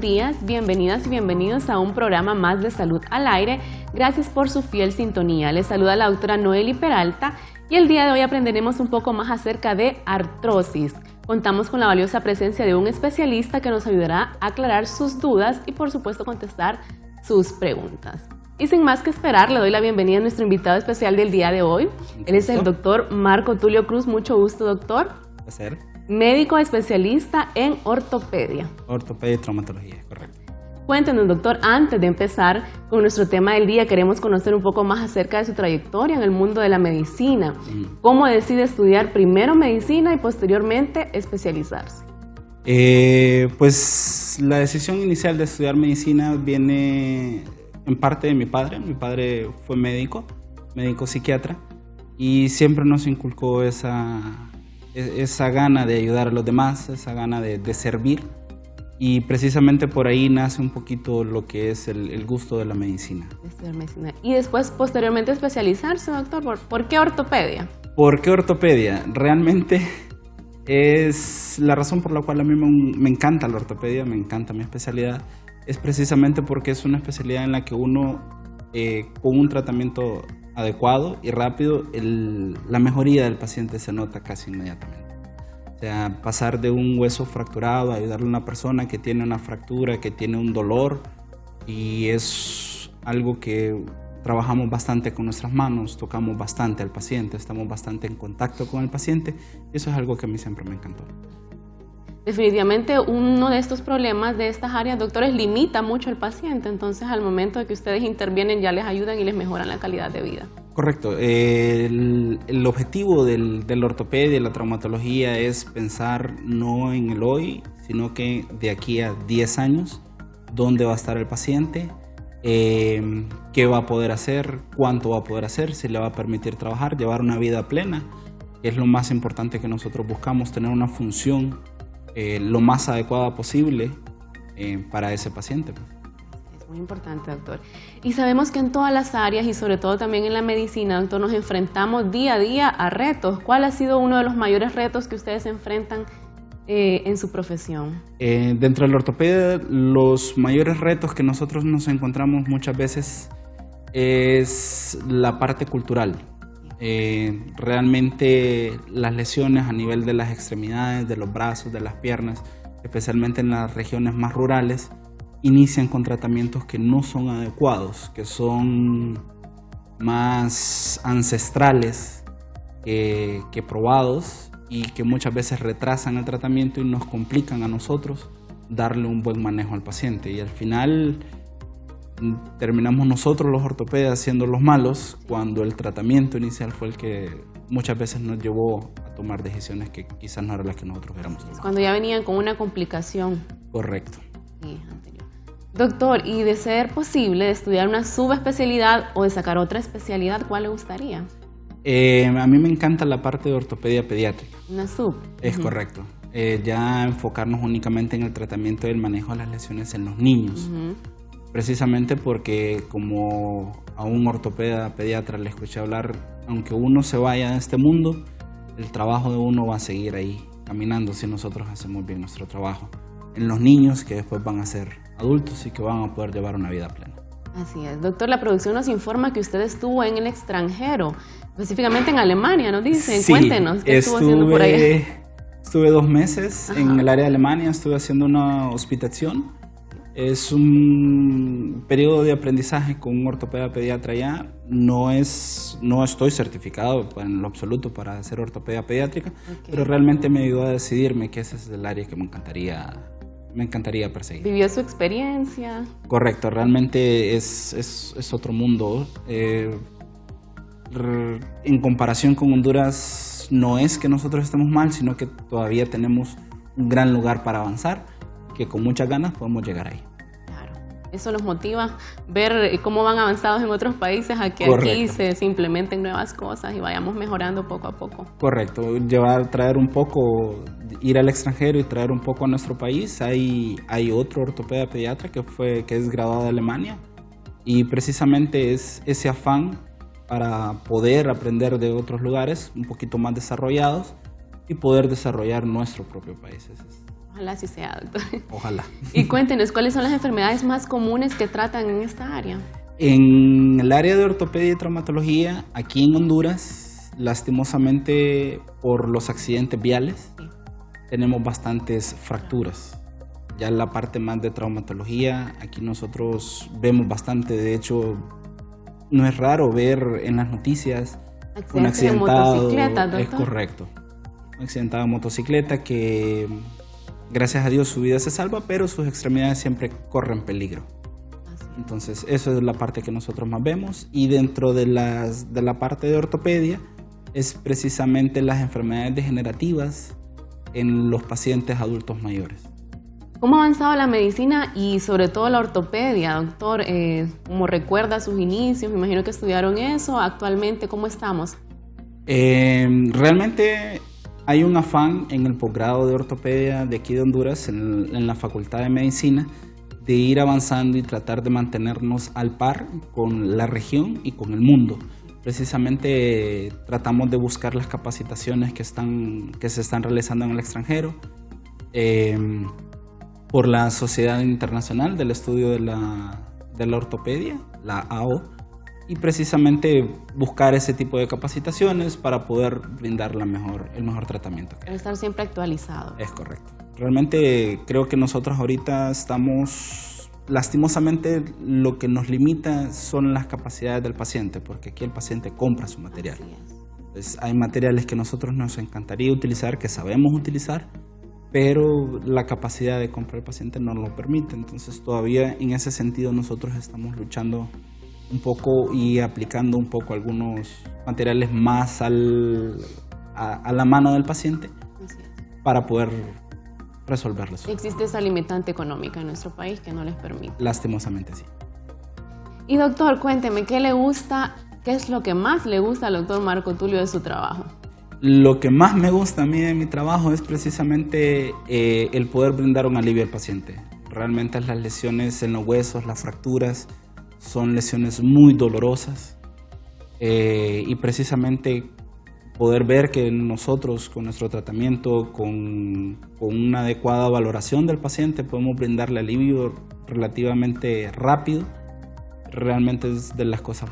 días, bienvenidas y bienvenidos a un programa más de Salud al Aire. Gracias por su fiel sintonía. Les saluda la doctora Noely Peralta y el día de hoy aprenderemos un poco más acerca de artrosis. Contamos con la valiosa presencia de un especialista que nos ayudará a aclarar sus dudas y por supuesto contestar sus preguntas. Y sin más que esperar, le doy la bienvenida a nuestro invitado especial del día de hoy. Él es el doctor Marco Tulio Cruz. Mucho gusto, doctor. Placer. Médico especialista en ortopedia. Ortopedia y traumatología, correcto. Cuéntenos, doctor, antes de empezar con nuestro tema del día, queremos conocer un poco más acerca de su trayectoria en el mundo de la medicina. ¿Cómo decide estudiar primero medicina y posteriormente especializarse? Pues la decisión inicial de estudiar medicina viene en parte de mi padre. Mi padre fue médico psiquiatra, y siempre nos inculcó esa gana de ayudar a los demás, esa gana de servir, y precisamente por ahí nace un poquito lo que es el gusto de la medicina. Y después, posteriormente, especializarse, doctor. ¿Por qué ortopedia? ¿Por qué ortopedia? Realmente es la razón por la cual a mí me encanta la ortopedia, me encanta mi especialidad, es precisamente porque es una especialidad en la que uno, con un tratamiento adecuado y rápido, la mejoría del paciente se nota casi inmediatamente. O sea, pasar de un hueso fracturado a ayudarle a una persona que tiene una fractura, que tiene un dolor, y es algo que trabajamos bastante con nuestras manos, tocamos bastante al paciente, estamos bastante en contacto con el paciente, y eso es algo que a mí siempre me encantó. Definitivamente uno de estos problemas de estas áreas, doctores, limita mucho al paciente, entonces al momento de que ustedes intervienen ya les ayudan y les mejoran la calidad de vida. Correcto. El objetivo de la ortopedia y la traumatología es pensar no en el hoy, sino que de aquí a 10 años, dónde va a estar el paciente, qué va a poder hacer, cuánto va a poder hacer, si le va a permitir trabajar, llevar una vida plena, que es lo más importante que nosotros buscamos, tener una función lo más adecuada posible para ese paciente. Es muy importante, doctor. Y sabemos que en todas las áreas y sobre todo también en la medicina, doctor, nos enfrentamos día a día a retos. ¿Cuál ha sido uno de los mayores retos que ustedes enfrentan en su profesión? Dentro de la ortopedia, los mayores retos que nosotros nos encontramos muchas veces es la parte cultural. Realmente las lesiones a nivel de las extremidades, de los brazos, de las piernas, especialmente en las regiones más rurales, inician con tratamientos que no son adecuados, que son más ancestrales que probados, y que muchas veces retrasan el tratamiento y nos complican a nosotros darle un buen manejo al paciente, y al final terminamos nosotros los ortopedas siendo los malos cuando el tratamiento inicial fue el que muchas veces nos llevó a tomar decisiones que quizás no eran las que nosotros hubiéramos tomado. Cuando ya venían con una complicación. Correcto. Sí, anterior. Doctor, y de ser posible de estudiar una subespecialidad o de sacar otra especialidad, ¿cuál le gustaría? A mí me encanta la parte de ortopedia pediátrica. Una sub. Es correcto. Ya enfocarnos únicamente en el tratamiento y el manejo de las lesiones en los niños. Precisamente porque como a un ortopeda pediatra le escuché hablar, aunque uno se vaya de este mundo, el trabajo de uno va a seguir ahí caminando si nosotros hacemos bien nuestro trabajo en los niños que después van a ser adultos y que van a poder llevar una vida plena. Así es. Doctor, la producción nos informa que usted estuvo en el extranjero, específicamente en Alemania, ¿nos dicen? Sí, cuéntenos, ¿qué estuvo haciendo por allá? Estuve 2 meses en el área de Alemania, estuve haciendo una hospitación. Es un periodo de aprendizaje con un ortopeda pediatra allá. No estoy certificado en lo absoluto para hacer ortopedia pediátrica, pero realmente me ayudó a decidirme que ese es el área que me encantaría perseguir. ¿Vivió su experiencia? Correcto, realmente es otro mundo. En comparación con Honduras, no es que nosotros estemos mal, sino que todavía tenemos un gran lugar para avanzar, que con muchas ganas podemos llegar ahí. Claro, eso nos motiva ver cómo van avanzados en otros países a que aquí se implementen nuevas cosas y vayamos mejorando poco a poco. Correcto, traer un poco, ir al extranjero y traer un poco a nuestro país. Hay otro ortopeda pediatra que es graduado de Alemania, y precisamente es ese afán para poder aprender de otros lugares un poquito más desarrollados y poder desarrollar nuestro propio país. Ojalá así sea, doctor. Ojalá. Y cuéntenos, ¿cuáles son las enfermedades más comunes que tratan en esta área? En el área de ortopedia y traumatología, aquí en Honduras, lastimosamente por los accidentes viales, tenemos bastantes fracturas. Ya en la parte más de traumatología, aquí nosotros vemos bastante. De hecho, no es raro ver en las noticias un accidentado. De motocicleta, ¿doctor? Es correcto. Un accidentado de motocicleta que, gracias a Dios, su vida se salva, pero sus extremidades siempre corren peligro. Entonces, eso es la parte que nosotros más vemos. Y dentro de la parte de ortopedia, es precisamente las enfermedades degenerativas en los pacientes adultos mayores. ¿Cómo ha avanzado la medicina y sobre todo la ortopedia, doctor? ¿Cómo recuerda sus inicios? Me imagino que estudiaron eso. Actualmente, ¿cómo estamos? Realmente hay un afán en el posgrado de ortopedia de aquí de Honduras, en la Facultad de Medicina, de ir avanzando y tratar de mantenernos al par con la región y con el mundo. Precisamente tratamos de buscar las capacitaciones que se están realizando en el extranjero, por la Sociedad Internacional del Estudio de la Ortopedia, la AO, y precisamente buscar ese tipo de capacitaciones para poder brindar el mejor tratamiento. Para estar siempre actualizado. Es correcto. Realmente creo que nosotros ahorita estamos, lastimosamente, lo que nos limita son las capacidades del paciente, porque aquí el paciente compra su material. Entonces, hay materiales que nosotros nos encantaría utilizar, que sabemos utilizar, pero la capacidad de compra del paciente no lo permite. Entonces todavía en ese sentido nosotros estamos luchando un poco y aplicando un poco algunos materiales más a la mano del paciente para poder resolverlos. Existe esa limitante económica en nuestro país que no les permite. Lastimosamente sí. Y doctor, cuénteme, ¿qué es lo que más le gusta al doctor Marco Tulio de su trabajo? Lo que más me gusta a mí de mi trabajo es precisamente el poder brindar un alivio al paciente. Realmente las lesiones en los huesos, las fracturas, son lesiones muy dolorosas, y precisamente poder ver que nosotros con nuestro tratamiento, con una adecuada valoración del paciente, podemos brindarle alivio relativamente rápido, realmente es de las cosas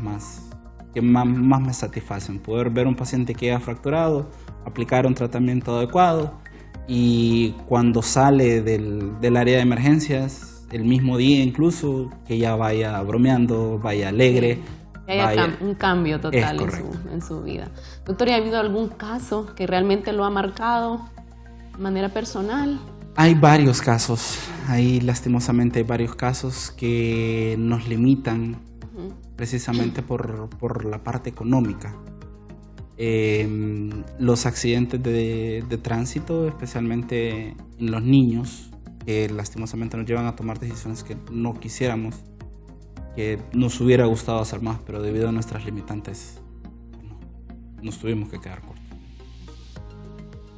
que más me satisfacen. Poder ver un paciente que ha fracturado, aplicar un tratamiento adecuado y cuando sale del área de emergencias, el mismo día incluso, que ya vaya bromeando, vaya alegre. Que haya un cambio total en su vida. Doctor, ¿ha habido algún caso que realmente lo ha marcado de manera personal? Hay varios casos, lastimosamente hay varios casos que nos limitan precisamente por la parte económica. Los accidentes de tránsito, especialmente en los niños, que lastimosamente nos llevan a tomar decisiones que no quisiéramos, que nos hubiera gustado hacer más, pero debido a nuestras limitantes nos tuvimos que quedar cortos.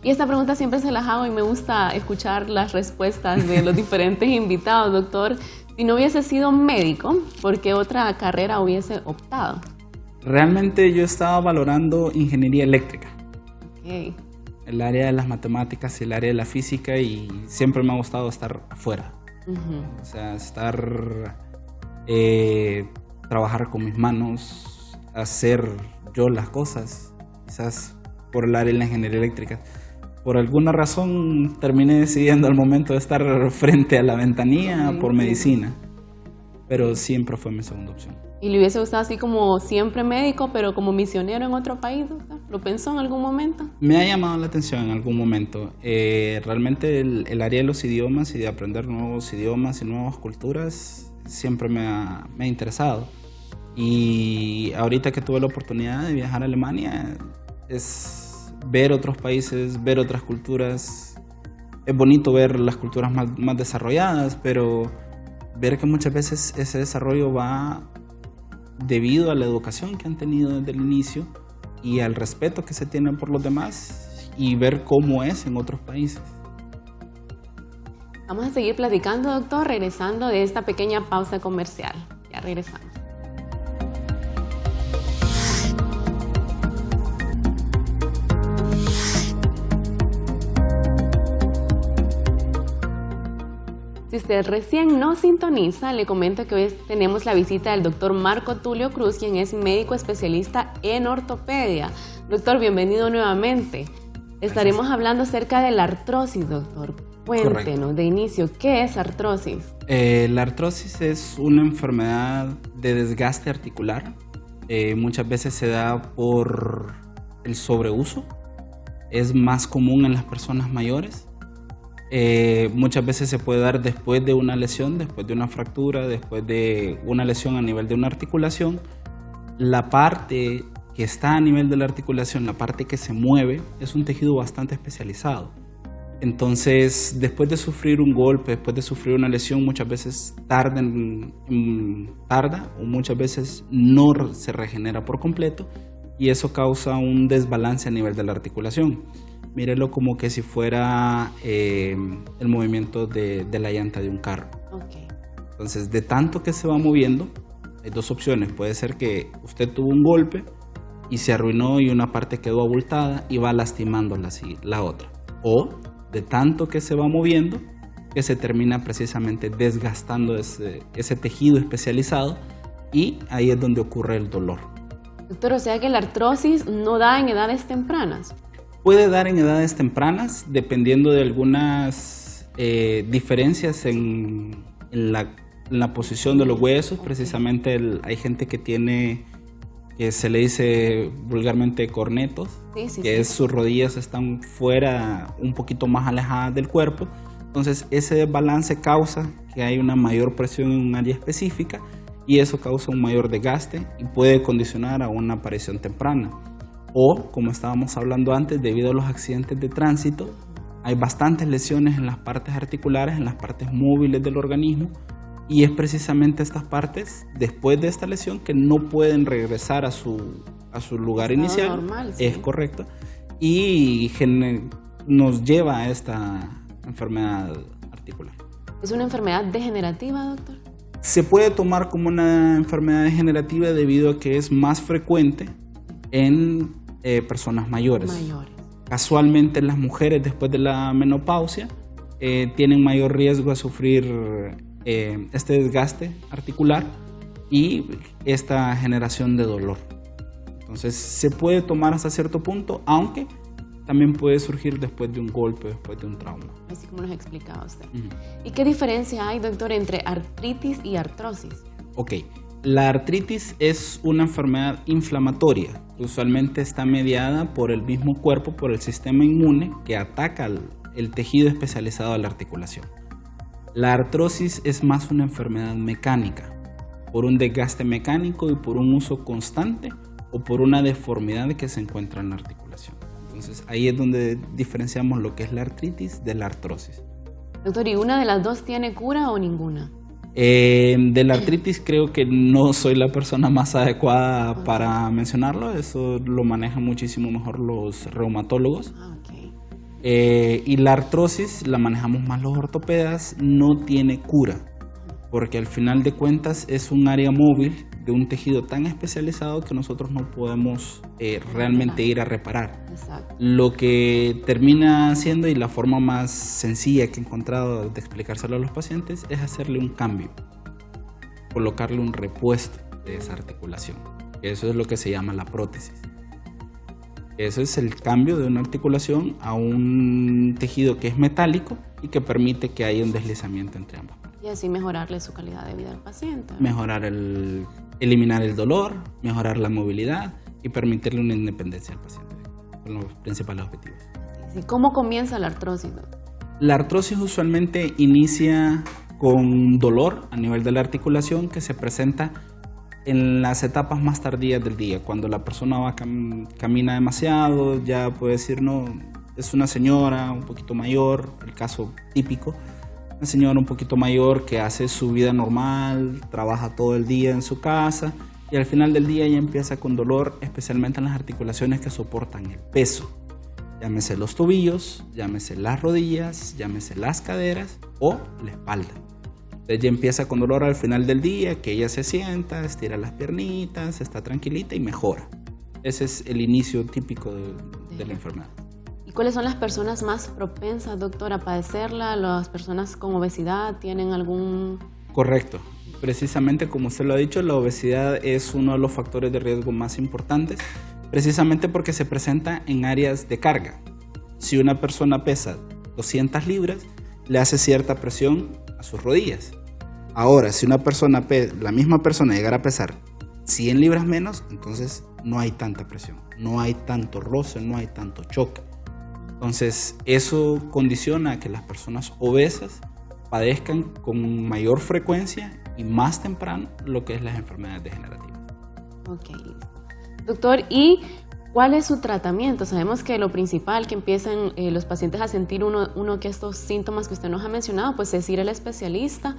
Y esta pregunta siempre se las hago y me gusta escuchar las respuestas de los diferentes invitados, doctor. Si no hubiese sido médico, ¿por qué otra carrera hubiese optado? Realmente yo estaba valorando ingeniería eléctrica. Okay. El área de las matemáticas y el área de la física, y siempre me ha gustado estar afuera. O sea, trabajar con mis manos, hacer yo las cosas, quizás por el área de la ingeniería eléctrica. Por alguna razón terminé decidiendo al momento de estar frente a la ventanilla por medicina, pero siempre fue mi segunda opción. ¿Y le hubiese gustado así como siempre médico, pero como misionero en otro país, doctor? ¿Lo pensó en algún momento? Me ha llamado la atención en algún momento. Realmente el área de los idiomas y de aprender nuevos idiomas y nuevas culturas siempre me ha interesado. Y ahorita que tuve la oportunidad de viajar a Alemania, es ver otros países, ver otras culturas. Es bonito ver las culturas más desarrolladas, pero ver que muchas veces ese desarrollo va debido a la educación que han tenido desde el inicio y al respeto que se tienen por los demás, y ver cómo es en otros países. Vamos a seguir platicando, doctor, regresando de esta pequeña pausa comercial. Ya regresamos. usted recién nos sintoniza, le comento que hoy tenemos la visita del doctor Marco Tulio Cruz, quien es médico especialista en ortopedia. Doctor, bienvenido nuevamente. Estaremos hablando acerca de la artrosis, doctor. Cuéntenos. Correcto. De inicio, ¿qué es artrosis? La artrosis es una enfermedad de desgaste articular. Muchas veces se da por el sobreuso. Es más común en las personas mayores. Muchas veces se puede dar después de una lesión, después de una fractura, después de una lesión a nivel de una articulación. La parte que está a nivel de la articulación, la parte que se mueve, es un tejido bastante especializado. Entonces, después de sufrir un golpe, después de sufrir una lesión, muchas veces tarda o muchas veces no se regenera por completo y eso causa un desbalance a nivel de la articulación. Mírelo como que si fuera el movimiento de la llanta de un carro. Okay. Entonces, de tanto que se va moviendo, hay dos opciones. Puede ser que usted tuvo un golpe y se arruinó y una parte quedó abultada y va lastimando la otra. O de tanto que se va moviendo, que se termina precisamente desgastando ese tejido especializado y ahí es donde ocurre el dolor. Doctor, o sea que la artrosis no da en edades tempranas. Puede dar en edades tempranas, dependiendo de algunas diferencias en la posición de los huesos. Precisamente hay gente que tiene, que se le dice vulgarmente cornetos, es sus rodillas están fuera, un poquito más alejadas del cuerpo. Entonces ese desbalance causa que hay una mayor presión en un área específica y eso causa un mayor desgaste y puede condicionar a una aparición temprana. O, como estábamos hablando antes, debido a los accidentes de tránsito, hay bastantes lesiones en las partes articulares, en las partes móviles del organismo, y es precisamente estas partes, después de esta lesión, que no pueden regresar a su lugar inicial. Normal, sí. Es correcto. Y nos lleva a esta enfermedad articular. ¿Es una enfermedad degenerativa, doctor? Se puede tomar como una enfermedad degenerativa debido a que es más frecuente en personas mayores. Casualmente las mujeres después de la menopausia tienen mayor riesgo a sufrir este desgaste articular y esta generación de dolor. Entonces se puede tomar hasta cierto punto, aunque también puede surgir después de un golpe, después de un trauma. Así como nos explicaba usted. ¿Y qué diferencia hay, doctor, entre artritis y artrosis? Ok. La artritis es una enfermedad inflamatoria. Usualmente está mediada por el mismo cuerpo, por el sistema inmune que ataca el tejido especializado de la articulación. La artrosis es más una enfermedad mecánica, por un desgaste mecánico y por un uso constante o por una deformidad que se encuentra en la articulación. Entonces ahí es donde diferenciamos lo que es la artritis de la artrosis. Doctor, ¿y una de las dos tiene cura o ninguna? De la artritis creo que no soy la persona más adecuada para mencionarlo, eso lo manejan muchísimo mejor los reumatólogos. Y la artrosis la manejamos más los ortopedas, no tiene cura, porque al final de cuentas es un área móvil de un tejido tan especializado que nosotros no podemos realmente ir a reparar. Exacto. Lo que termina haciendo, y la forma más sencilla que he encontrado de explicárselo a los pacientes, es hacerle un cambio, colocarle un repuesto de esa articulación. Eso es lo que se llama la prótesis. Eso es el cambio de una articulación a un tejido que es metálico y que permite que haya un deslizamiento entre ambas partes. Y así mejorarle su calidad de vida al paciente. Eliminar el dolor, mejorar la movilidad y permitirle una independencia al paciente. Son los principales objetivos. ¿Y cómo comienza la artrosis? La artrosis usualmente inicia con dolor a nivel de la articulación que se presenta en las etapas más tardías del día, cuando la persona camina demasiado, ya puede decir, no, es una señora un poquito mayor, el caso típico, una señora un poquito mayor que hace su vida normal, trabaja todo el día en su casa y al final del día ya empieza con dolor, especialmente en las articulaciones que soportan el peso. Llámese los tobillos, llámese las rodillas, llámese las caderas o la espalda. Entonces ya empieza con dolor al final del día, que ella se sienta, estira las piernitas, está tranquilita y mejora. Ese es el inicio típico de la enfermedad. ¿Cuáles son las personas más propensas, doctor, a padecerla? ¿Las personas con obesidad tienen algún...? Correcto. Precisamente como usted lo ha dicho, la obesidad es uno de los factores de riesgo más importantes, precisamente porque se presenta en áreas de carga. Si una persona pesa 200 libras, le hace cierta presión a sus rodillas. Ahora, si la misma persona llegara a pesar 100 libras menos, entonces no hay tanta presión, no hay tanto roce, no hay tanto choque. Entonces, eso condiciona a que las personas obesas padezcan con mayor frecuencia y más temprano lo que es las enfermedades degenerativas. Ok, doctor, ¿y cuál es su tratamiento? Sabemos que lo principal que empiezan los pacientes a sentir uno que estos síntomas que usted nos ha mencionado, pues es ir al especialista.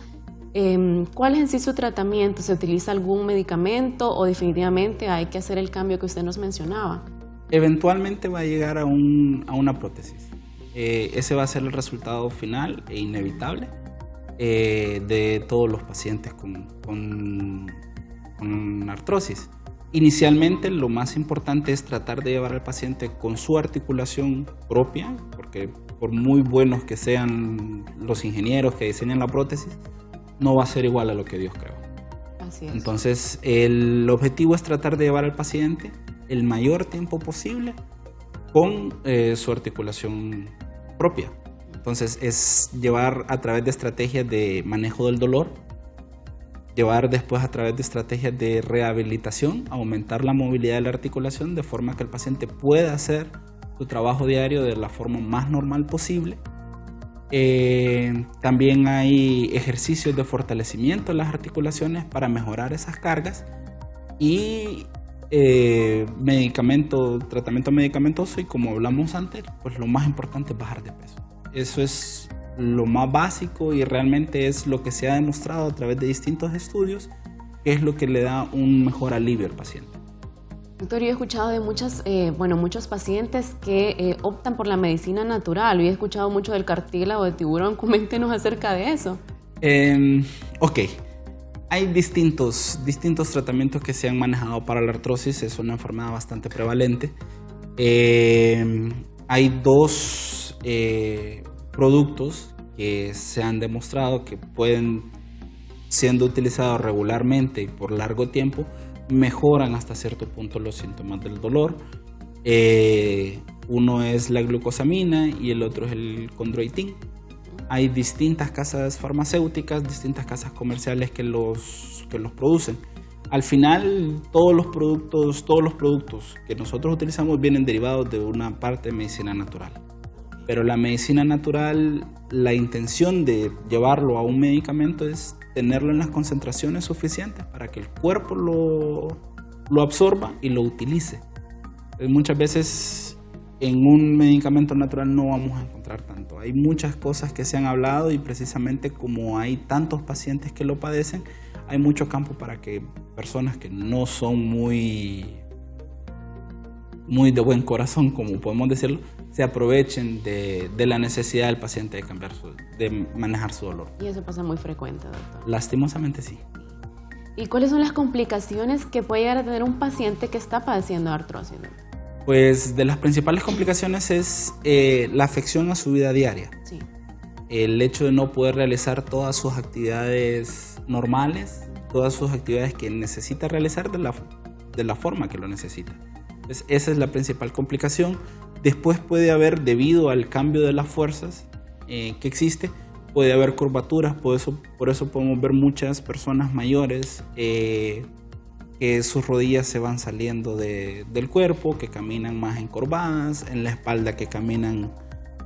¿Cuál es en sí su tratamiento? ¿Se utiliza algún medicamento o definitivamente hay que hacer el cambio que usted nos mencionaba? Eventualmente va a llegar a una prótesis. Ese va a ser el resultado final e inevitable de todos los pacientes con artrosis. Inicialmente lo más importante es tratar de llevar al paciente con su articulación propia, porque por muy buenos que sean los ingenieros que diseñan la prótesis, no va a ser igual a lo que Dios creó. Así es. Entonces el objetivo es tratar de llevar al paciente el mayor tiempo posible con su articulación propia. Entonces es llevar a través de estrategias de manejo del dolor, llevar después a través de estrategias de rehabilitación, aumentar la movilidad de la articulación de forma que el paciente pueda hacer su trabajo diario de la forma más normal posible. También hay ejercicios de fortalecimiento de las articulaciones para mejorar esas cargas y tratamiento medicamentoso, y como hablamos antes, pues lo más importante es bajar de peso. Eso es lo más básico y realmente es lo que se ha demostrado a través de distintos estudios, que es lo que le da un mejor alivio al paciente. Doctor, yo he escuchado de muchos pacientes que optan por la medicina natural. Yo he escuchado mucho del cartílago de tiburón. Coméntenos acerca de eso. Ok. Hay distintos tratamientos que se han manejado para la artrosis. Es una enfermedad bastante prevalente. Hay dos productos que se han demostrado que pueden, siendo utilizados regularmente y por largo tiempo, mejoran hasta cierto punto los síntomas del dolor. Uno es la glucosamina y el otro es el chondroitin. Hay distintas casas farmacéuticas, distintas casas comerciales que los producen. Al final, todos los productos que nosotros utilizamos vienen derivados de una parte de medicina natural. Pero la medicina natural, la intención de llevarlo a un medicamento es tenerlo en las concentraciones suficientes para que el cuerpo lo absorba y lo utilice. Muchas veces en un medicamento natural no vamos a encontrar tanto. Hay muchas cosas que se han hablado y precisamente como hay tantos pacientes que lo padecen, hay mucho campo para que personas que no son muy de buen corazón, como podemos decirlo, se aprovechen de la necesidad del paciente de manejar su dolor. Y eso pasa muy frecuente, doctor. Lastimosamente sí. ¿Y cuáles son las complicaciones que puede llegar a tener un paciente que está padeciendo artrosis, doctor? Pues de las principales complicaciones es la afección a su vida diaria. Sí. El hecho de no poder realizar todas sus actividades normales, todas sus actividades que necesita realizar de la forma que lo necesita. Entonces, esa es la principal complicación. Después puede haber, debido al cambio de las fuerzas que existe, puede haber curvaturas. Por eso podemos ver muchas personas mayores que sus rodillas se van saliendo del cuerpo, que caminan más encorvadas, en la espalda que caminan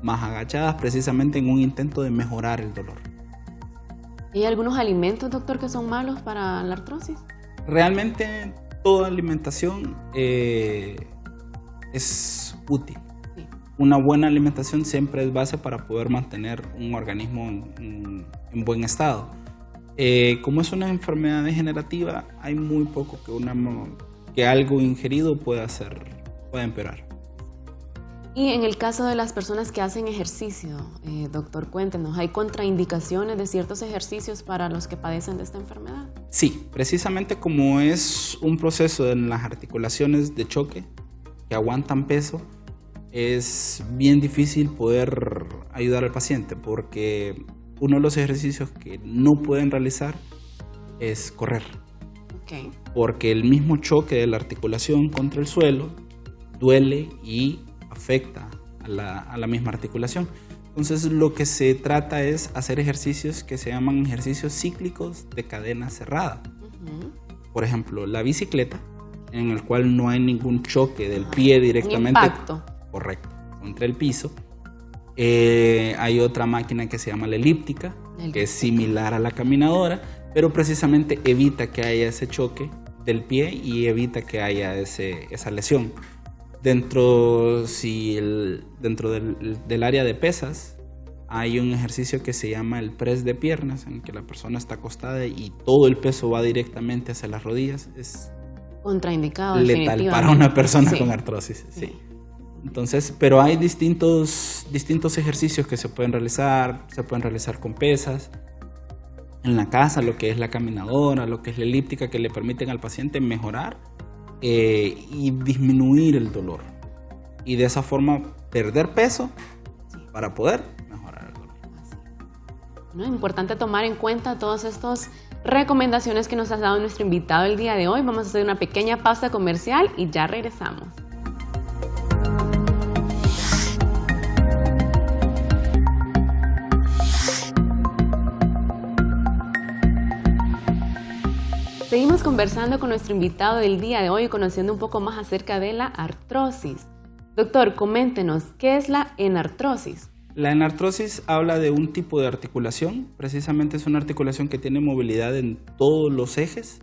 más agachadas, precisamente en un intento de mejorar el dolor. ¿Y hay algunos alimentos, doctor, que son malos para la artrosis? Realmente toda alimentación es útil. Sí. Una buena alimentación siempre es base para poder mantener un organismo en buen estado. Como es una enfermedad degenerativa, hay muy poco que algo ingerido pueda empeorar. Y en el caso de las personas que hacen ejercicio, doctor, cuéntenos, ¿hay contraindicaciones de ciertos ejercicios para los que padecen de esta enfermedad? Sí, precisamente como es un proceso en las articulaciones de choque que aguantan peso, es bien difícil poder ayudar al paciente porque uno de los ejercicios que no pueden realizar es correr. Okay. Porque el mismo choque de la articulación contra el suelo duele y afecta a la misma articulación. Entonces lo que se trata es hacer ejercicios que se llaman ejercicios cíclicos de cadena cerrada. Por ejemplo, la bicicleta, en el cual no hay ningún choque del pie directamente. Un impacto. Correcto, contra el piso. Hay otra máquina que se llama la elíptica, que es similar a la caminadora, pero precisamente evita que haya ese choque del pie y evita que haya esa lesión. Dentro del área de pesas hay un ejercicio que se llama el press de piernas, en el que la persona está acostada y todo el peso va directamente hacia las rodillas. Es contraindicado, letal para una persona con artrosis. Sí. Entonces, pero hay distintos ejercicios que se pueden realizar con pesas. En la casa, lo que es la caminadora, lo que es la elíptica, que le permiten al paciente mejorar y disminuir el dolor. Y de esa forma perder peso para poder mejorar el dolor. No, es importante tomar en cuenta todas estas recomendaciones que nos ha dado nuestro invitado el día de hoy. Vamos a hacer una pequeña pausa comercial y ya regresamos. Seguimos conversando con nuestro invitado del día de hoy, conociendo un poco más acerca de la artrosis. Doctor, coméntenos, ¿qué es la enartrosis? La enartrosis habla de un tipo de articulación, precisamente es una articulación que tiene movilidad en todos los ejes.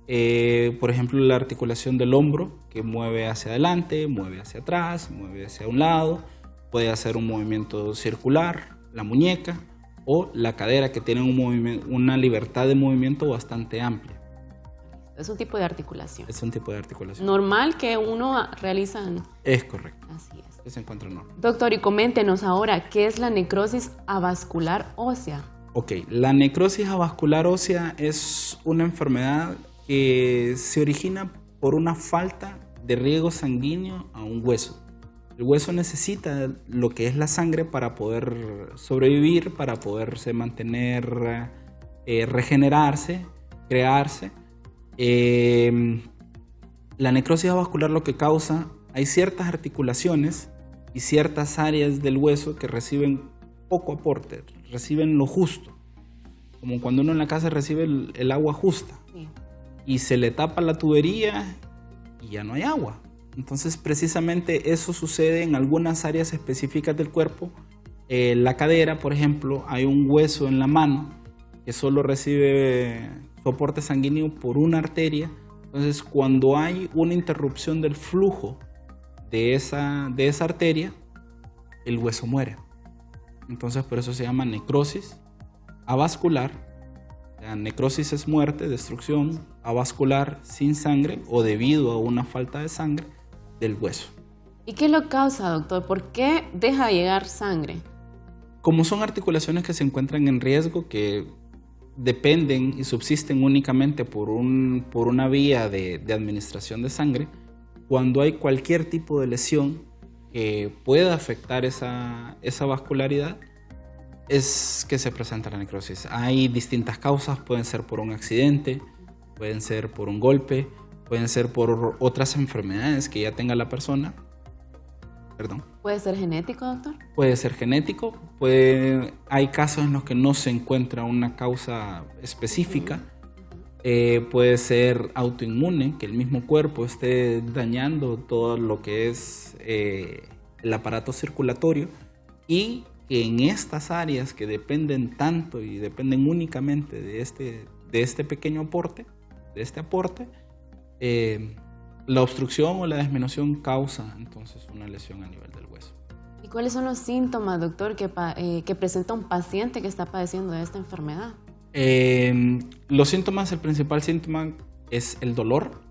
Por ejemplo, la articulación del hombro, que mueve hacia adelante, mueve hacia atrás, mueve hacia un lado, puede hacer un movimiento circular, la muñeca, o la cadera, que tiene una libertad de movimiento bastante amplia. Es un tipo de articulación. Es un tipo de articulación. Normal que uno realiza. Es correcto. Así es. Que se encuentra normal. Doctor, y coméntenos ahora, ¿qué es la necrosis avascular ósea? Ok, la necrosis avascular ósea es una enfermedad que se origina por una falta de riego sanguíneo a un hueso. El hueso necesita lo que es la sangre para poder sobrevivir, para poderse mantener, regenerarse, crearse. La necrosis avascular lo que causa, hay ciertas articulaciones y ciertas áreas del hueso que reciben poco aporte, reciben lo justo, como cuando uno en la casa recibe el agua justa. Sí. Y se le tapa la tubería y ya no hay agua. Entonces precisamente eso sucede en algunas áreas específicas del cuerpo. La cadera, por ejemplo, hay un hueso en la mano que solo recibe soporte sanguíneo por una arteria. Entonces cuando hay una interrupción del flujo de esa arteria, el hueso muere. Entonces por eso se llama necrosis avascular. Necrosis es muerte, destrucción, avascular sin sangre o debido a una falta de sangre del hueso. ¿Y qué lo causa, doctor? ¿Por qué deja de llegar sangre? Como son articulaciones que se encuentran en riesgo, que dependen y subsisten únicamente por una vía de administración de sangre, cuando hay cualquier tipo de lesión que pueda afectar esa vascularidad, es que se presenta la necrosis. Hay distintas causas, pueden ser por un accidente, pueden ser por un golpe, pueden ser por otras enfermedades que ya tenga la persona. Perdón. ¿Puede ser genético, doctor? Puede ser genético, hay casos en los que no se encuentra una causa específica. Puede ser autoinmune, que el mismo cuerpo esté dañando todo lo que es el aparato circulatorio, y que en estas áreas que dependen tanto y dependen únicamente de este pequeño aporte, la obstrucción o la disminución causa entonces una lesión a nivel del hueso. ¿Y cuáles son los síntomas, doctor, que presenta un paciente que está padeciendo de esta enfermedad? Los síntomas, el principal síntoma es el dolor.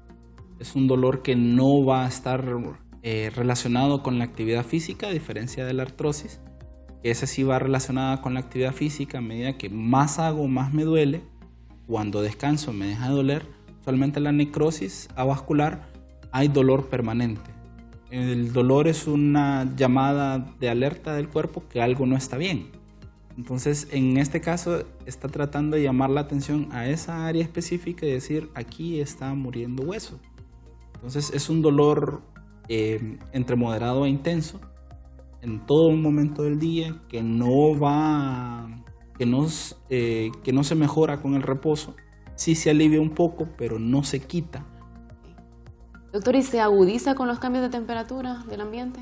Es un dolor que no va a estar relacionado con la actividad física, a diferencia de la artrosis. Esa sí va relacionada con la actividad física. A medida que más hago, más me duele. Cuando descanso me deja de doler. Usualmente la necrosis avascular hay dolor permanente. El dolor es una llamada de alerta del cuerpo que algo no está bien. Entonces, en este caso, está tratando de llamar la atención a esa área específica y decir, aquí está muriendo hueso. Entonces, es un dolor entre moderado e intenso en todo un momento del día que no se mejora con el reposo. Sí se alivia un poco, pero no se quita. Doctor, ¿y se agudiza con los cambios de temperatura del ambiente?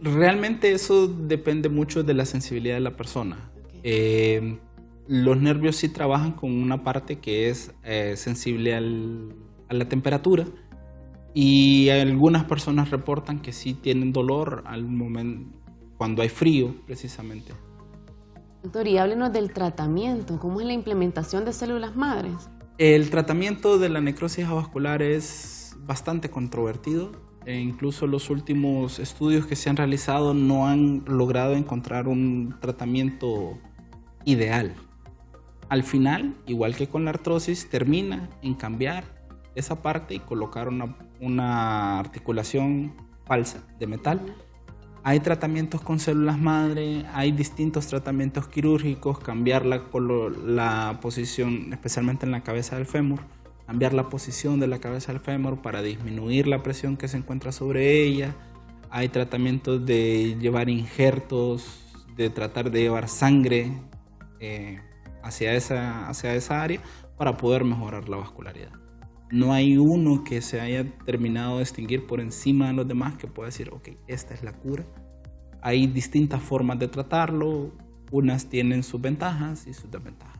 Realmente eso depende mucho de la sensibilidad de la persona. Okay. Los nervios sí trabajan con una parte que es sensible a la temperatura, y algunas personas reportan que sí tienen dolor al momento cuando hay frío, precisamente. Doctor, y háblenos del tratamiento. ¿Cómo es la implementación de células madres? El tratamiento de la necrosis avascular es bastante controvertido. Incluso los últimos estudios que se han realizado no han logrado encontrar un tratamiento ideal. Al final, igual que con la artrosis, termina en cambiar esa parte y colocar una articulación falsa de metal. Hay tratamientos con células madre, hay distintos tratamientos quirúrgicos, cambiar la posición, especialmente en la cabeza del fémur, cambiar la posición de la cabeza del fémur para disminuir la presión que se encuentra sobre ella. Hay tratamientos de llevar injertos, de tratar de llevar sangre hacia esa área para poder mejorar la vascularidad. No hay uno que se haya terminado de distinguir por encima de los demás que pueda decir, ok, esta es la cura. Hay distintas formas de tratarlo, unas tienen sus ventajas y sus desventajas.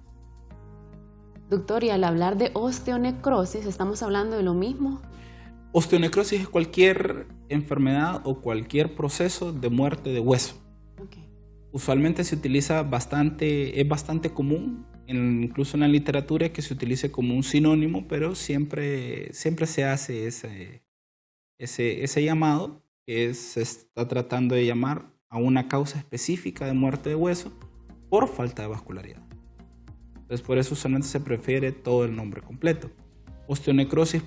Doctor, y al hablar de osteonecrosis, ¿estamos hablando de lo mismo? Osteonecrosis es cualquier enfermedad o cualquier proceso de muerte de hueso. Okay. Usualmente se utiliza es bastante común, incluso en la literatura, que se utilice como un sinónimo, pero siempre se hace ese llamado, que se está tratando de llamar a una causa específica de muerte de hueso por falta de vascularidad. Entonces, por eso usualmente se prefiere todo el nombre completo. Osteonecrosis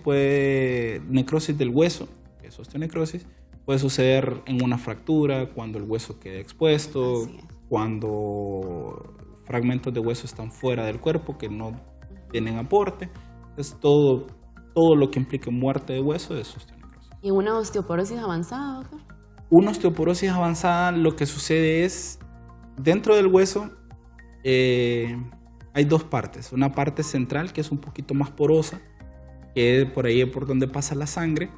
necrosis del hueso, que es osteonecrosis, puede suceder en una fractura, cuando el hueso queda expuesto, cuando fragmentos de hueso están fuera del cuerpo que no tienen aporte. Entonces, todo lo que implique muerte de hueso es osteonecrosis. ¿Y una osteoporosis avanzada, doctor? Una osteoporosis avanzada, lo que sucede es, dentro del hueso hay dos partes. Una parte central, que es un poquito más porosa, que es por ahí por donde pasa la sangre.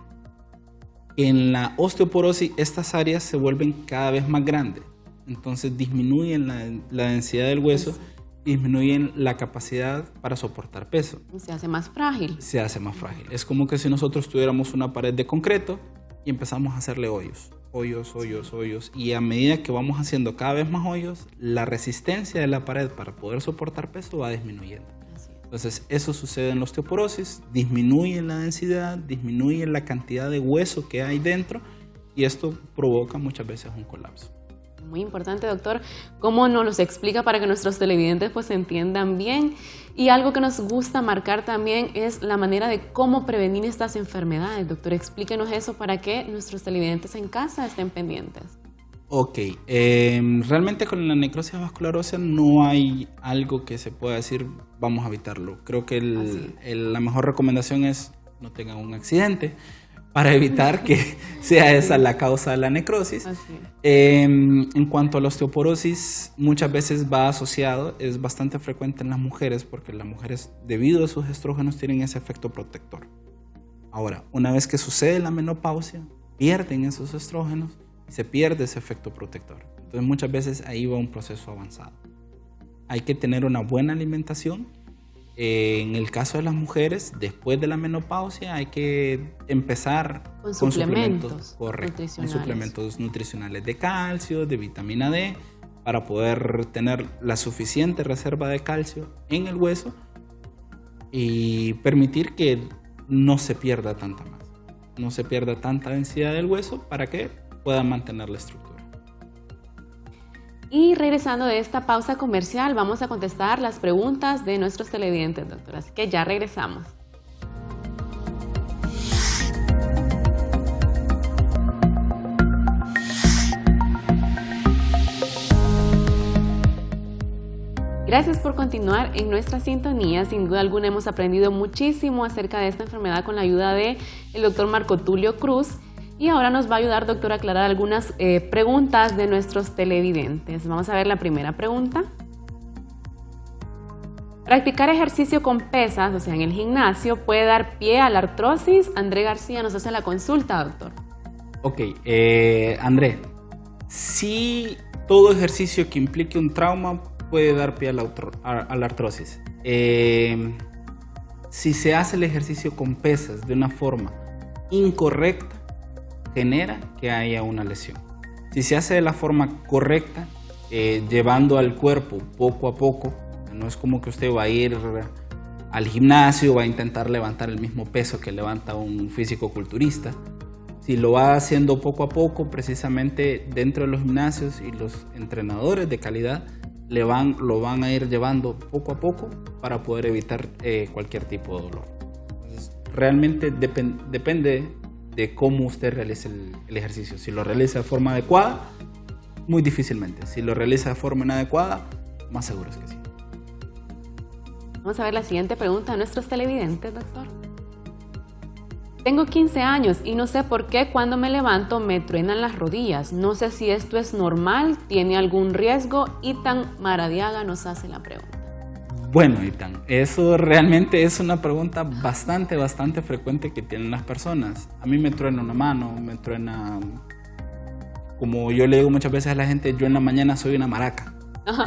En la osteoporosis, estas áreas se vuelven cada vez más grandes. Entonces disminuyen la densidad del hueso, disminuyen la capacidad para soportar peso. Se hace más frágil. Se hace más frágil. Es como que si nosotros tuviéramos una pared de concreto y empezamos a hacerle hoyos. Y a medida que vamos haciendo cada vez más hoyos, la resistencia de la pared para poder soportar peso va disminuyendo. Entonces, eso sucede en la osteoporosis, disminuye la densidad, disminuye la cantidad de hueso que hay dentro, y esto provoca muchas veces un colapso. Muy importante, doctor, cómo nos los explica para que nuestros televidentes pues entiendan bien. Y algo que nos gusta marcar también es la manera de cómo prevenir estas enfermedades. Doctor, explíquenos eso para que nuestros televidentes en casa estén pendientes. Ok, realmente con la necrosis vascular ósea no hay algo que se pueda decir vamos a evitarlo. Creo que la mejor recomendación es no tengan un accidente para evitar que sea esa la causa de la necrosis. En cuanto a la osteoporosis, muchas veces va asociado, es bastante frecuente en las mujeres, porque las mujeres, debido a sus estrógenos, tienen ese efecto protector. Ahora, una vez que sucede la menopausia, pierden esos estrógenos y se pierde ese efecto protector. Entonces, muchas veces ahí va un proceso avanzado. Hay que tener una buena alimentación. En el caso de las mujeres, después de la menopausia hay que empezar con suplementos, correcto, con suplementos nutricionales de calcio, de vitamina D, para poder tener la suficiente reserva de calcio en el hueso y permitir que no se pierda tanta masa, no se pierda tanta densidad del hueso para que pueda mantener la estructura. Y regresando de esta pausa comercial, vamos a contestar las preguntas de nuestros televidentes, doctor. Así que ya regresamos. Gracias por continuar en nuestra sintonía. Sin duda alguna hemos aprendido muchísimo acerca de esta enfermedad con la ayuda del doctor Marco Tulio Cruz. Y ahora nos va a ayudar, doctor, a aclarar algunas preguntas de nuestros televidentes. Vamos a ver la primera pregunta. ¿Practicar ejercicio con pesas, o sea, en el gimnasio, puede dar pie a la artrosis? André García nos hace la consulta, doctor. Ok, André, sí, todo ejercicio que implique un trauma puede dar pie a la artrosis. Si se hace el ejercicio con pesas de una forma incorrecta, genera que haya una lesión. Si se hace de la forma correcta, llevando al cuerpo poco a poco, no es como que usted va a ir al gimnasio, va a intentar levantar el mismo peso que levanta un físico-culturista. Si lo va haciendo poco a poco, precisamente dentro de los gimnasios y los entrenadores de calidad lo van a ir llevando poco a poco para poder evitar cualquier tipo de dolor. Entonces, realmente depende de cómo usted realice el ejercicio. Si lo realiza de forma adecuada, muy difícilmente. Si lo realiza de forma inadecuada, más seguro es que sí. Vamos a ver la siguiente pregunta de nuestros televidentes, doctor. Tengo 15 años y no sé por qué cuando me levanto me truenan las rodillas. No sé si esto es normal, tiene algún riesgo. Itan Maradiaga nos hace la pregunta. Bueno, Itan, eso realmente es una pregunta bastante frecuente que tienen las personas. A mí me truena una mano, me truena... Como yo le digo muchas veces a la gente, yo en la mañana soy una maraca. Ajá.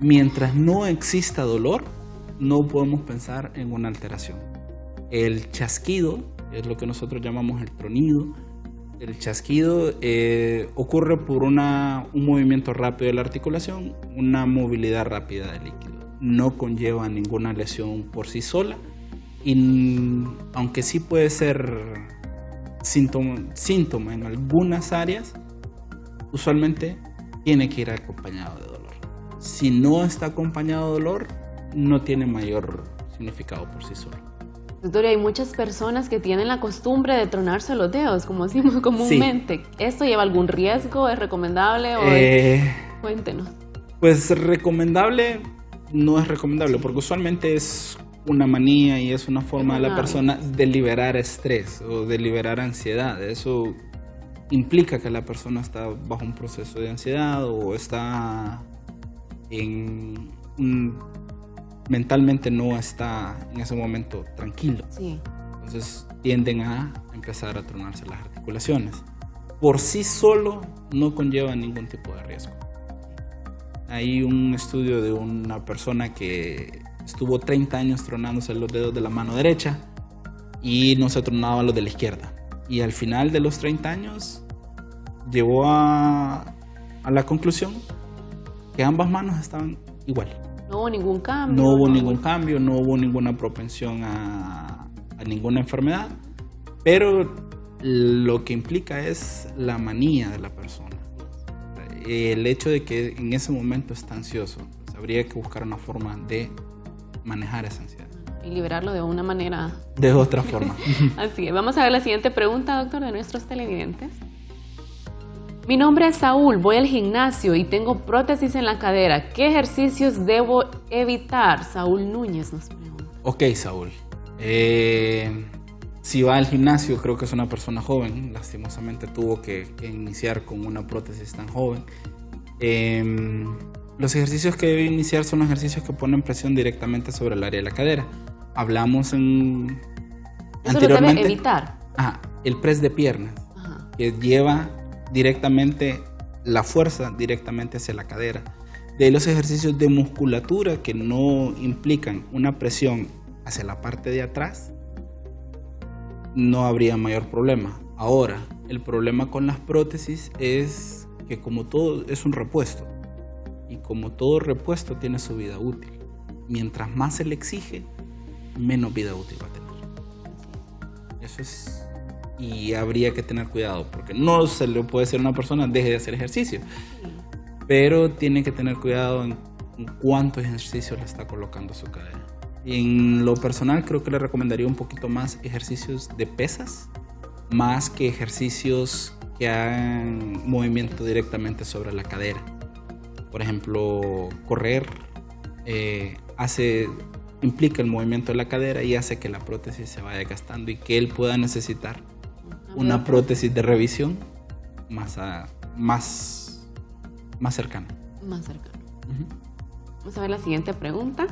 Mientras no exista dolor, no podemos pensar en una alteración. El chasquido es lo que nosotros llamamos el tronido. El chasquido ocurre por un movimiento rápido de la articulación, una movilidad rápida del líquido. No conlleva ninguna lesión por sí sola, y aunque sí puede ser síntoma en algunas áreas, usualmente tiene que ir acompañado de dolor. Si no está acompañado de dolor, no tiene mayor significado por sí solo. Doctor, hay muchas personas que tienen la costumbre de tronarse los dedos, como decimos comúnmente. Sí. ¿Esto lleva algún riesgo? ¿Es recomendable? Cuéntenos. Pues recomendable no es recomendable, porque usualmente es una manía y es una forma de la persona de liberar estrés o de liberar ansiedad. Eso implica que la persona está bajo un proceso de ansiedad o está mentalmente no está en ese momento tranquilo. Sí. Entonces tienden a empezar a tronarse las articulaciones. Por sí solo no conlleva ningún tipo de riesgo. Hay un estudio de una persona que estuvo 30 años tronándose los dedos de la mano derecha y no se tronaba los de la izquierda. Y al final de los 30 años llegó a la conclusión que ambas manos estaban igual. No hubo ningún cambio. No hubo ningún cambio, no hubo ninguna propensión a ninguna enfermedad, pero lo que implica es la manía de la persona. El hecho de que en ese momento está ansioso, pues habría que buscar una forma de manejar esa ansiedad. Y liberarlo de una manera. De otra forma. Así es. Vamos a ver la siguiente pregunta, doctor, de nuestros televidentes. Mi nombre es Saúl, voy al gimnasio y tengo prótesis en la cadera. ¿Qué ejercicios debo evitar? Saúl Núñez nos pregunta. Ok, Saúl. Si va al gimnasio, creo que es una persona joven. Lastimosamente tuvo que iniciar con una prótesis tan joven. Los ejercicios que debe iniciar son los ejercicios que ponen presión directamente sobre el área de la cadera. Hablamos anteriormente. ¿Eso lo debe evitar? El press de piernas, que lleva directamente la fuerza directamente hacia la cadera. De los ejercicios de musculatura que no implican una presión hacia la parte de atrás, no habría mayor problema. Ahora, el problema con las prótesis es que como todo es un repuesto, y como todo repuesto tiene su vida útil. Mientras más se le exige, menos vida útil va a tener. Eso es... Y habría que tener cuidado, porque no se le puede decir a una persona deje de hacer ejercicio, pero tiene que tener cuidado en cuánto ejercicio le está colocando a su cadera. Y en lo personal creo que le recomendaría un poquito más ejercicios de pesas, más que ejercicios que hagan movimiento directamente sobre la cadera. Por ejemplo, correr, implica el movimiento de la cadera y hace que la prótesis se vaya gastando y que él pueda necesitar una prótesis de revisión más cercana. Más cercana. Vamos a ver la siguiente pregunta.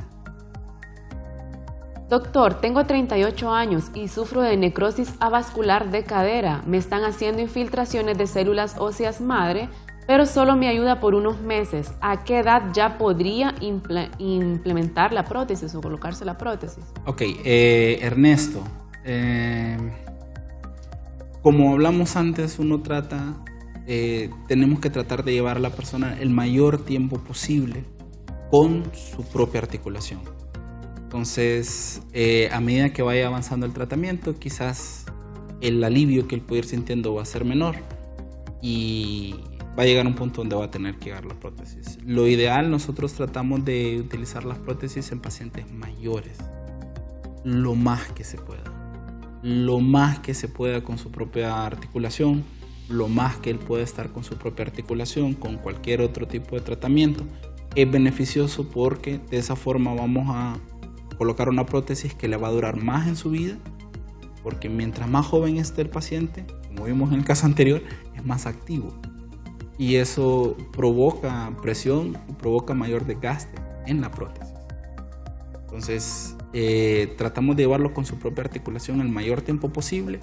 Doctor, tengo 38 años y sufro de necrosis avascular de cadera. Me están haciendo infiltraciones de células óseas madre, pero solo me ayuda por unos meses. ¿A qué edad ya podría implementar la prótesis o colocarse la prótesis? Ok, Ernesto, como hablamos antes, tenemos que tratar de llevar a la persona el mayor tiempo posible con su propia articulación. Entonces, a medida que vaya avanzando el tratamiento, quizás el alivio que él puede ir sintiendo va a ser menor y va a llegar a un punto donde va a tener que llevar la prótesis. Lo ideal, nosotros tratamos de utilizar las prótesis en pacientes mayores, lo más que se pueda. Lo más que se pueda con su propia articulación, lo más que él pueda estar con su propia articulación, con cualquier otro tipo de tratamiento, es beneficioso porque de esa forma vamos a colocar una prótesis que le va a durar más en su vida, porque mientras más joven esté el paciente, como vimos en el caso anterior, es más activo y eso provoca presión y provoca mayor desgaste en la prótesis. Entonces tratamos de llevarlo con su propia articulación el mayor tiempo posible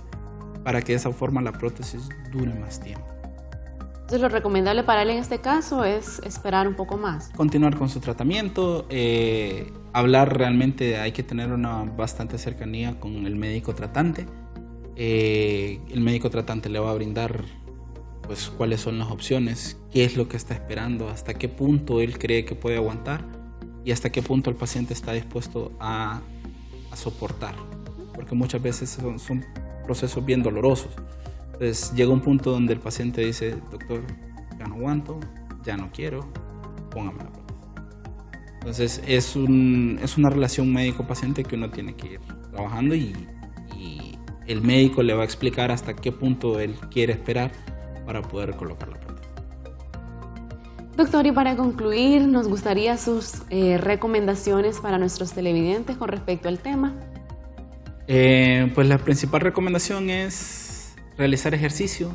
para que de esa forma la prótesis dure más tiempo. Entonces lo recomendable para él en este caso es esperar un poco más. Continuar con su tratamiento, hablar realmente, hay que tener una bastante cercanía con el médico tratante. El médico tratante le va a brindar pues cuáles son las opciones, qué es lo que está esperando, hasta qué punto él cree que puede aguantar y hasta qué punto el paciente está dispuesto a soportar, porque muchas veces son procesos bien dolorosos. Entonces llega un punto donde el paciente dice, doctor, ya no aguanto, ya no quiero, póngame la prótesis. Entonces es una relación médico-paciente que uno tiene que ir trabajando y el médico le va a explicar hasta qué punto él quiere esperar para poder colocar la prótesis. Doctor, y para concluir, nos gustaría sus recomendaciones para nuestros televidentes con respecto al tema. Pues la principal recomendación es realizar ejercicio,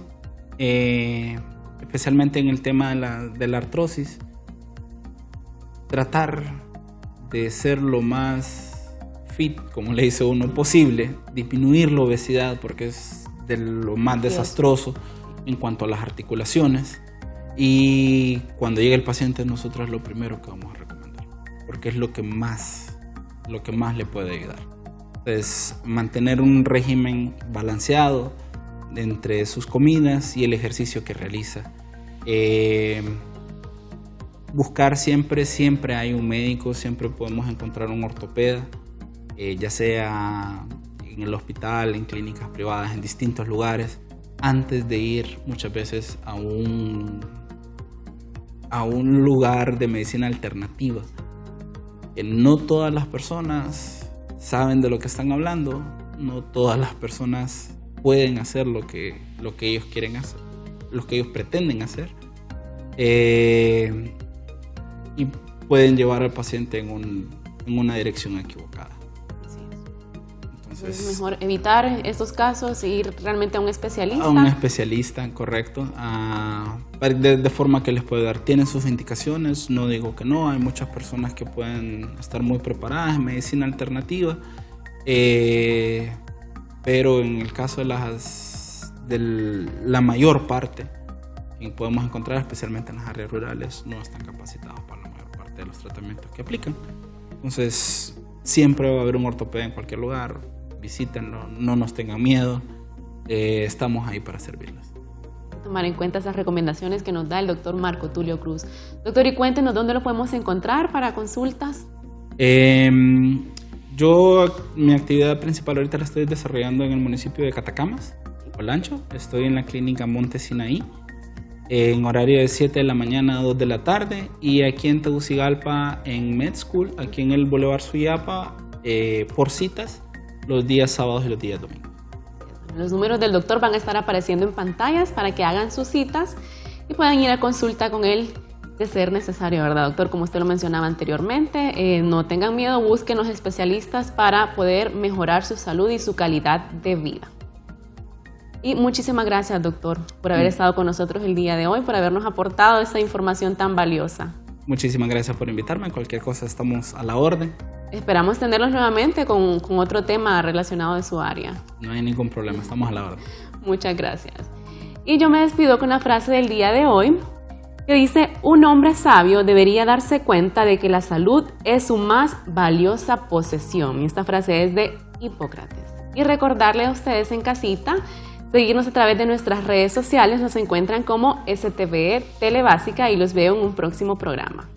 especialmente en el tema de la artrosis. Tratar de ser lo más fit, como le dice uno, posible. Disminuir la obesidad porque es de lo más desastroso en cuanto a las articulaciones. Y cuando llega el paciente, nosotros es lo primero que vamos a recomendar, porque es lo que más le puede ayudar. Entonces, mantener un régimen balanceado entre sus comidas y el ejercicio que realiza. Buscar siempre hay un médico, siempre podemos encontrar un ortopeda, ya sea en el hospital, en clínicas privadas, en distintos lugares, antes de ir muchas veces a un lugar de medicina alternativa. No todas las personas saben de lo que están hablando, no todas las personas pueden hacer lo que ellos quieren hacer, lo que ellos pretenden hacer, y pueden llevar al paciente en una dirección equivocada. Entonces, es mejor evitar estos casos e ir realmente a un especialista. A un especialista, correcto, de forma que les puede dar. Tienen sus indicaciones, no digo que no, hay muchas personas que pueden estar muy preparadas en medicina alternativa, pero en el caso de la mayor parte que podemos encontrar, especialmente en las áreas rurales, no están capacitados para la mayor parte de los tratamientos que aplican. Entonces, siempre va a haber un ortopeda en cualquier lugar, visítenlo, no nos tengan miedo, estamos ahí para servirles. Tomar en cuenta esas recomendaciones que nos da el doctor Marco Tulio Cruz. Doctor, y cuéntenos dónde lo podemos encontrar para consultas. Mi actividad principal ahorita la estoy desarrollando en el municipio de Catacamas, Olancho. Estoy en la clínica Monte Sinaí, en horario de 7 de la mañana a 2 de la tarde, y aquí en Tegucigalpa en Med School, aquí en el Boulevard Suyapa, por citas, los días sábados y los días domingos. Los números del doctor van a estar apareciendo en pantallas para que hagan sus citas y puedan ir a consulta con él de ser necesario, ¿verdad, doctor? Como usted lo mencionaba anteriormente, no tengan miedo, busquen los especialistas para poder mejorar su salud y su calidad de vida. Y muchísimas gracias, doctor, por haber estado con nosotros el día de hoy, por habernos aportado esa información tan valiosa. Muchísimas gracias por invitarme. Cualquier cosa estamos a la orden. Esperamos tenerlos nuevamente con otro tema relacionado de su área. No hay ningún problema, estamos a la orden. Muchas gracias. Y yo me despido con la frase del día de hoy, que dice: un hombre sabio debería darse cuenta de que la salud es su más valiosa posesión. Y esta frase es de Hipócrates. Y recordarle a ustedes en casita, seguirnos a través de nuestras redes sociales, nos encuentran como STVE Telebásica y los veo en un próximo programa.